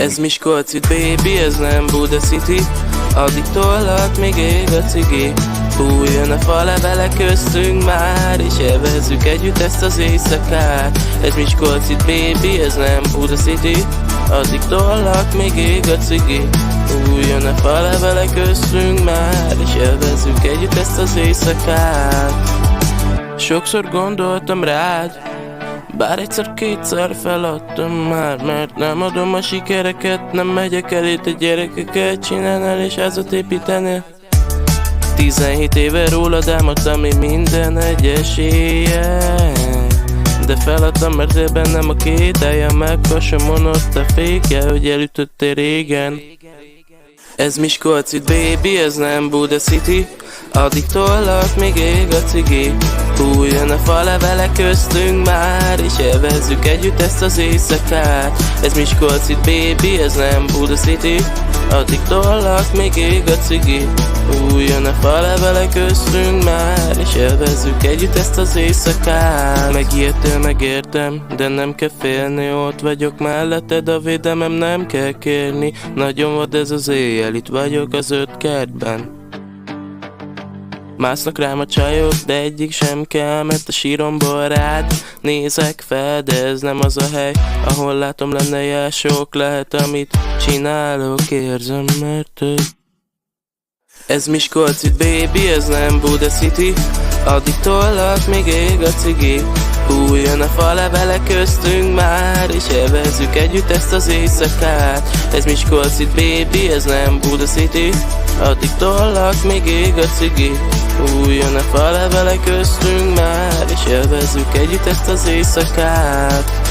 Ez Miskolc itt, baby, ez nem Buda City. Addig tollak, még ég a cigi. Fújjon a falevele köztünk már, és élvezzük együtt ezt az éjszakát. Ez Miskolc itt, baby, ez nem Buda City. Addig tollak, még ég a cigi. Fújjon a falevele köztünk már, és élvezzük együtt ezt az éjszakát. Sokszor gondoltam rád, bár egyszer-kétszer feladtam már, mert nem adom a sikereket, nem megyek elé, te gyerekeket csinálnál és házat építenél. 17 éve rólad álmodtam én minden egyes éjjel, de feladtam, mert él bennem a kételje, megkasomon ott a fékje, hogy elütöttél régen. Ez Miskolc itt, baby, ez nem Buda City. Addig tollak, még ég a cigi. Fújjon a falevele köztünk már, és élvezzük együtt ezt az éjszakát. Ez Miskolc itt, baby, ez nem Buda City. Addig tollak, még ég a cigi. Fújjon a falevele köztünk már, és élvezzük együtt ezt az éjszakát. Megértél, megértem, de nem kell félni, ott vagyok melletted, a védelmem nem kell kérni. Nagyon vad ez az éjjel, itt vagyok az 5 kertben. Másznak rám a csajok, de egyik sem kell, mert a síromból rád nézek fel, de ez nem az a hely, ahol látom lenne jel, sok lehet, amit csinálok, érzem, mert ez Miskolc itt, baby, ez nem Buda City. Addig tollak, még ég a cigi. Fújjon a falevele köztünk már, és élvezzük együtt ezt az éjszakát. Ez Miskolc itt, baby, ez nem Buda City. Addig tollak, még ég a cigi. Fújjon a falevele köztünk már, és élvezzük együtt ezt az éjszakát.